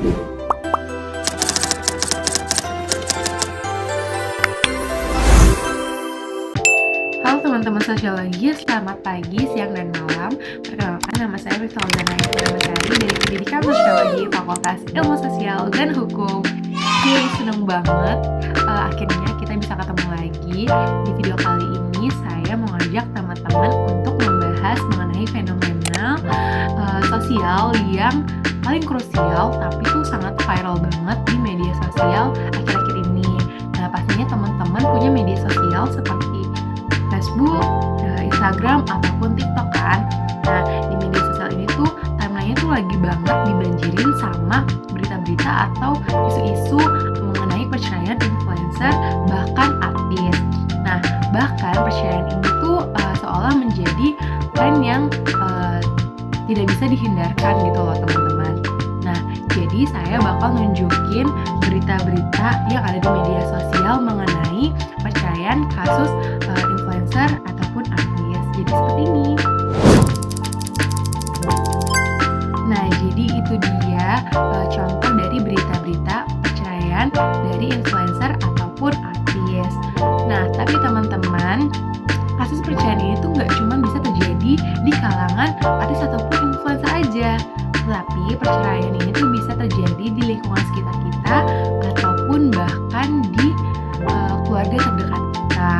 Halo teman-teman sosiologis, selamat pagi, siang, dan malam. Perkenalkan, nama saya Victoria Zanayat dari Pendidikan Sosiologi Fakultas Ilmu Sosial dan Hukum. Seneng banget, akhirnya kita bisa ketemu lagi. Di video kali ini saya mau ngajak teman-teman untuk membahas mengenai fenomena sosial yang paling krusial, tapi tuh sangat viral banget di media sosial akhir-akhir ini. Nah, pastinya teman-teman punya media sosial seperti Facebook, Instagram, ataupun TikTok kan. Nah, di media sosial ini tuh timeline-nya tuh lagi banget dibanjirin sama berita-berita atau isu-isu mengenai perceraian influencer, bahkan artis. Nah, bahkan perceraian ini tuh seolah menjadi tren yang tidak bisa dihindarkan gitu loh teman-teman. Nah, jadi saya bakal nunjukin berita-berita yang ada di media sosial mengenai perceraian kasus influencer ataupun artis. Jadi seperti ini. Nah, jadi itu dia contoh dari berita-berita perceraian dari influencer ataupun artis. Nah, tapi teman-teman, kasus perceraian ini tuh nggak cuma bisa terjadi di kalangan artis ataupun influencer aja, tapi perceraian ini tuh bisa terjadi di lingkungan sekitar kita ataupun bahkan di keluarga terdekat kita.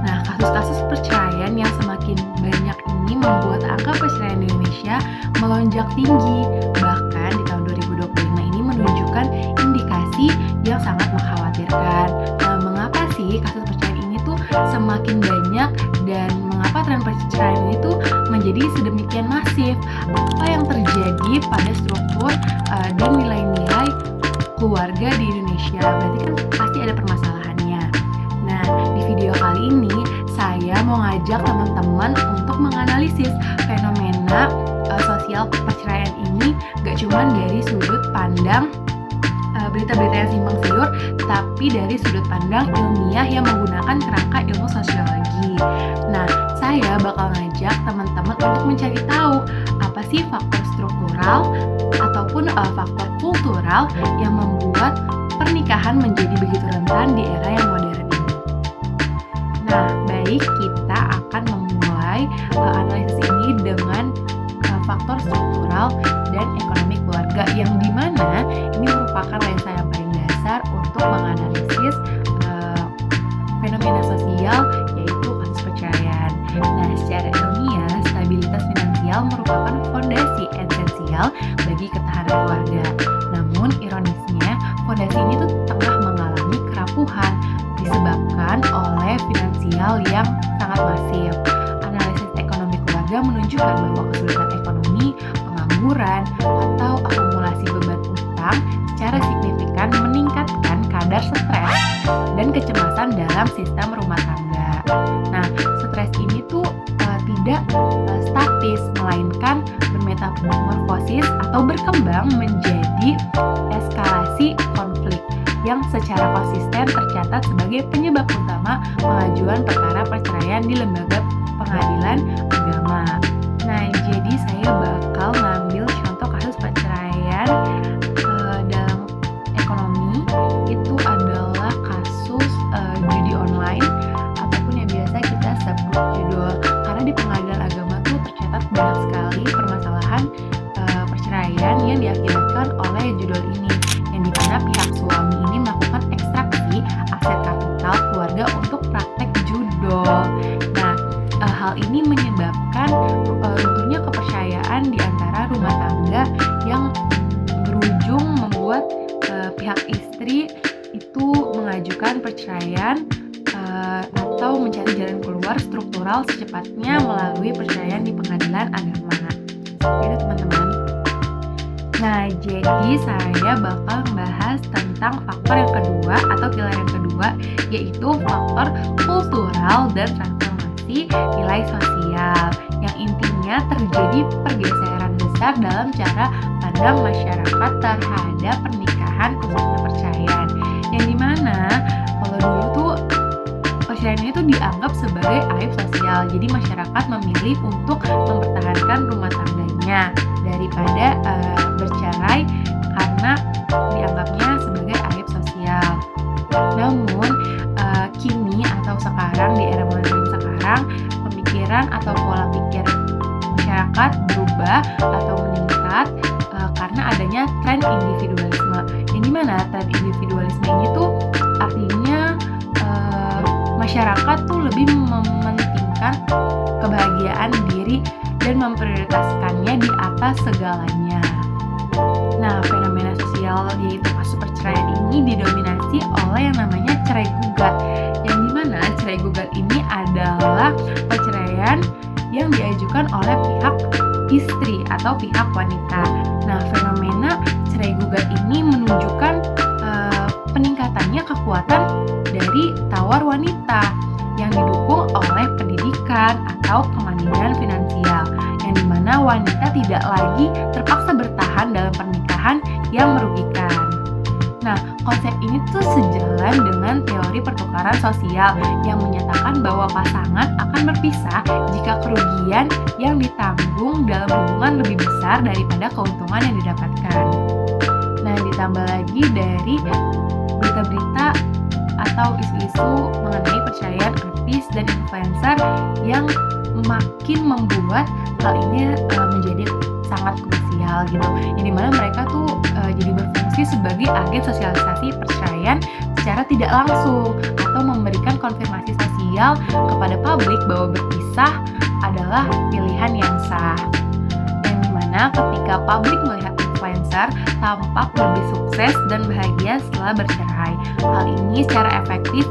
Nah, kasus-kasus perceraian yang semakin banyak ini membuat angka perceraian di Indonesia melonjak tinggi. Bahkan di tahun 2025 ini menunjukkan indikasi yang sangat mengkhawatirkan. Nah, mengapa sih kasus perceraian ini tuh semakin banyak dan mengapa tren perceraian ini tuh menjadi sedemikian masif? Apa yang terjadi pada struktur dan nilai-nilai keluarga di Indonesia? Berarti kan pasti ada permasalahannya. Nah, di video kali ini saya mau ngajak teman-teman untuk menganalisis fenomena sosial perceraian ini gak cuma dari sudut pandang berita-berita yang simpang siur, tapi dari sudut pandang ilmiah yang menggunakan kerangka ilmu sosiologi. Nah, saya bakal ngajak teman-teman untuk mencari tahu apa sih faktor struktural ataupun faktor kultural yang membuat pernikahan menjadi begitu rentan di era yang modern ini. Nah, baik, kita akan memulai analisis ini dengan faktor struktural dan ekonomi keluarga, yang dimana ini merupakan lensa yang paling dasar untuk menganalisis fenomena sosial, yaitu kasus perceraian. Nah, secara ilmiah, stabilitas finansial merupakan fondasi esensial bagi ketahanan keluarga. Namun, ironisnya, fondasi ini tuh tengah mengalami kerapuhan disebabkan oleh finansial yang sangat masif. Analisis ekonomi keluarga menunjukkan bahwa kesulitan ekonomi, pengangguran, atau akumulasi beban utang secara signifikan meningkatkan kadar stres dan kecemasan dalam sistem rumah tangga. Nah, stres ini tuh tidak statis, melainkan bermetamorfosis atau berkembang menjadi eskalasi konflik yang secara konsisten tercatat sebagai penyebab utama pengajuan perkara perceraian di lembaga pengadilan agama. Nah, jadi saya bakal ngambil contoh kasus perceraian dalam ekonomi. Itu adalah kasus judi online ataupun yang biasa kita sebut judul. Karena di pengadilan agama tuh tercatat banyak sekali permasalahan perceraian yang diakibatkan oleh judul ini, yang dimana pihak suami ini melakukan ekstraksi aset kapital keluarga untuk praktek judol. Nah, hal ini menyebabkan runtuhnya kepercayaan di antara rumah tangga yang berujung membuat pihak istri itu mengajukan perceraian atau mencari jalan keluar struktural secepatnya melalui perceraian di pengadilan agama. Seperti itu teman-teman. Nah, jadi saya bakal membahas tentang faktor yang kedua atau pilar yang kedua, yaitu faktor kultural dan transformasi nilai sosial, yang intinya terjadi pergeseran besar dalam cara pandang masyarakat terhadap pernikahan, khususnya perceraian, yang dimana kalau dulu tuh perceraian itu dianggap sebagai aib sosial. Jadi masyarakat memilih untuk mempertahankan rumah tangganya daripada bercerai karena dianggapnya sebagai aib sosial. Namun kini atau sekarang di era modern sekarang, pemikiran atau pola pikir masyarakat berubah atau meningkat karena adanya tren individualisme. Yang dimana tren individualisme ini tuh artinya masyarakat tuh lebih mementingkan kebahagiaan diri dan memprioritaskannya di atas segalanya. Nah, fenomena sosial yaitu kasus perceraian ini didominasi oleh yang namanya cerai gugat. Yang dimana cerai gugat ini adalah perceraian yang diajukan oleh pihak istri atau pihak wanita. Nah, fenomena cerai gugat ini menunjukkan peningkatannya kekuatan dari tawar wanita yang didukung oleh pendidikan atau kemandirian finansial, yang dimana wanita tidak lagi terpaksa bertahan dalam pernikahan yang merugikan. Nah, konsep ini tuh sejalan dengan teori pertukaran sosial yang menyatakan bahwa pasangan akan berpisah jika kerugian yang ditanggung dalam hubungan lebih besar daripada keuntungan yang didapatkan. Nah, ditambah lagi dari berita-berita atau isu-isu mengenai perceraian artis dan influencer yang makin membuat hal ini menjadi sangat krusial gitu. Yang dimana mereka tuh jadi berfungsi sebagai agen sosialisasi perceraian secara tidak langsung atau memberikan konfirmasi sosial kepada publik bahwa berpisah adalah pilihan yang sah. Yang dimana ketika publik melihat influencer tampak lebih sukses dan bahagia setelah bercerai, hal ini secara efektif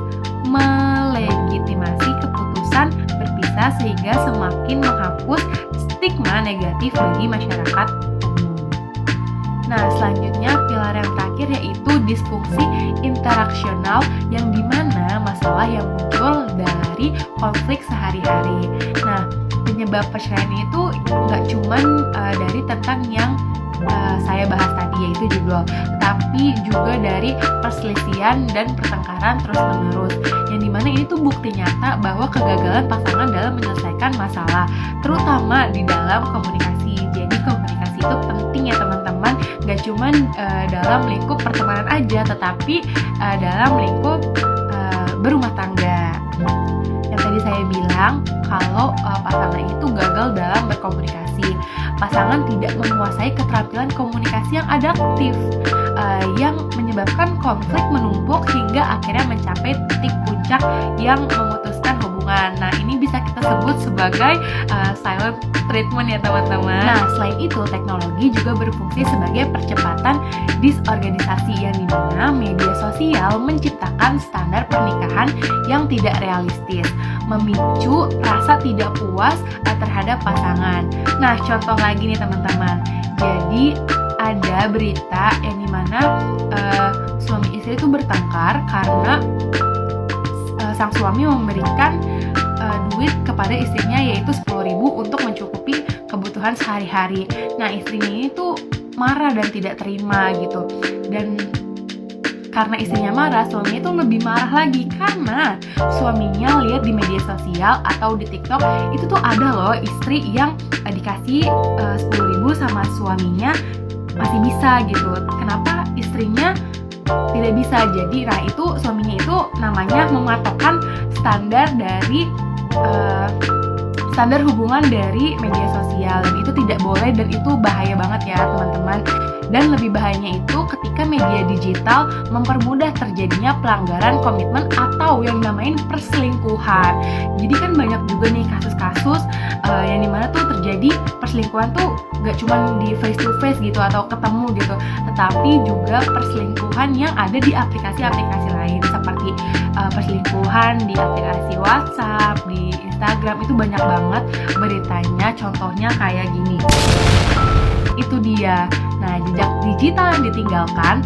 melegitimasi keputusan berpisah sehingga semakin menghapus stigma negatif bagi masyarakat umum. Nah, selanjutnya pilar yang terakhir yaitu disfungsi interaksional, yang dimana masalah yang muncul dari konflik sehari-hari. Nah, penyebab perceraian itu nggak cuman dari tentang yang saya bahas tadi yaitu judul, tapi juga dari perselisihan dan pertengkaran terus-menerus, yang dimana ini tuh bukti nyata bahwa kegagalan pasangan dalam menyelesaikan masalah, terutama di dalam komunikasi. Jadi komunikasi itu penting ya teman-teman, gak cuman dalam lingkup pertemanan aja, tetapi dalam lingkup berumah tangga. Yang tadi saya bilang kalau pasangan itu gagal dalam berkomunikasi, pasangan tidak menguasai keterampilan komunikasi yang adaptif, yang menyebabkan konflik menumpuk hingga akhirnya mencapai titik puncak yang memutuskan hubungan. Nah, ini bisa kita sebut sebagai silent treatment ya teman-teman. Nah, selain itu teknologi juga berfungsi sebagai percepatan disorganisasi, yang dimana media sosial menciptakan standar pernikahan yang tidak realistis, memicu rasa tidak puas terhadap pasangan. Nah, contoh lagi nih teman-teman. Jadi ada berita yang dimana suami istri itu bertengkar karena sang suami memberikan duit kepada istrinya yaitu 10.000 untuk mencukupi kebutuhan sehari-hari. Nah, istrinya ini tuh marah dan tidak terima gitu. Dan karena istrinya marah, suaminya itu lebih marah lagi karena suaminya lihat di media sosial atau di TikTok itu tuh ada loh istri yang dikasih 10.000 sama suaminya masih bisa gitu. Kenapa istrinya tidak bisa? Jadi nah itu suaminya itu namanya mematokkan standar dari standar hubungan dari media sosial, dan itu tidak boleh dan itu bahaya banget ya teman-teman. Dan lebih bahayanya itu ketika media digital mempermudah terjadinya pelanggaran komitmen atau yang namain perselingkuhan. Jadi kan banyak juga nih kasus-kasus yang dimana tuh terjadi perselingkuhan tuh gak cuma di face to face gitu atau ketemu gitu, tetapi juga perselingkuhan yang ada di aplikasi-aplikasi lain seperti perselingkuhan di aplikasi WhatsApp, di Instagram, itu banyak banget beritanya. Contohnya kayak gini. Itu dia. Nah, jejak digital yang ditinggalkan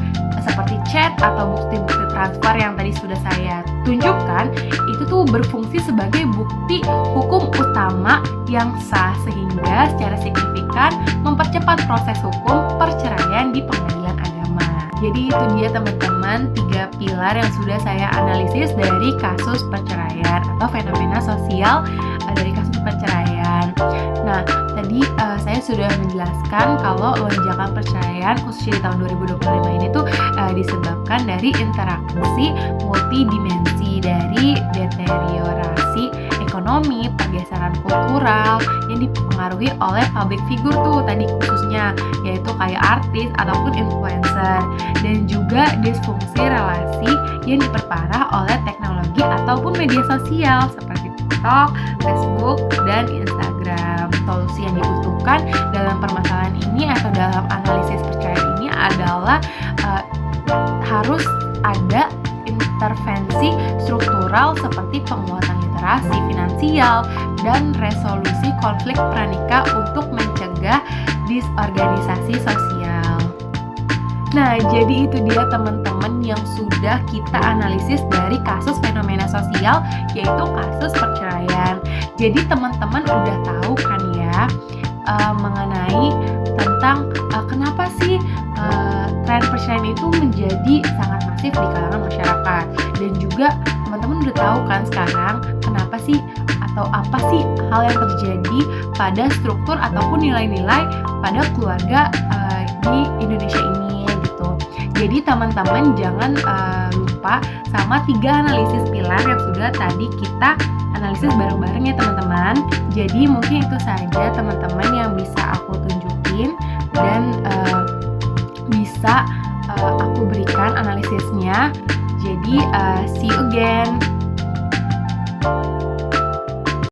seperti chat atau bukti-bukti transfer yang tadi sudah saya tunjukkan itu tuh berfungsi sebagai bukti hukum utama yang sah sehingga secara signifikan mempercepat proses hukum perceraian di pengadilan agama. Jadi itu dia teman-teman 3 pilar yang sudah saya analisis dari kasus perceraian atau fenomena sosial dari kasus perceraian. perceraian. Nah, tadi saya sudah menjelaskan kalau lonjakan perceraian khususnya di tahun 2025 ini tuh disebabkan dari interaksi multidimensi dari deteriorasi ekonomi, pergeseran kultural yang dipengaruhi oleh public figure tuh tadi khususnya, yaitu kayak artis ataupun influencer, dan juga disfungsi relasi yang diperparah oleh teknologi ataupun media sosial seperti TikTok, Facebook, dan Instagram. Solusi yang dibutuhkan dalam permasalahan ini atau dalam analisis perceraian ini adalah harus ada intervensi struktural seperti penguatan literasi finansial dan resolusi konflik pranikah untuk mencegah disorganisasi sosial. Nah, jadi itu dia teman-teman yang sudah kita analisis dari kasus fenomena sosial, yaitu kasus perceraian. Jadi teman-teman udah tahu kan ya mengenai tentang kenapa sih tren perceraian itu menjadi sangat masif di kalangan masyarakat, dan juga teman-teman udah tahu kan sekarang kenapa sih atau apa sih hal yang terjadi pada struktur ataupun nilai-nilai pada keluarga di Indonesia ini gitu. Jadi teman-teman jangan lupa sama 3 analisis pilar yang sudah tadi kita analisis bareng-bareng ya teman-teman. Jadi mungkin itu saja teman-teman yang bisa aku tunjukin dan bisa aku berikan analisisnya. Jadi see you again.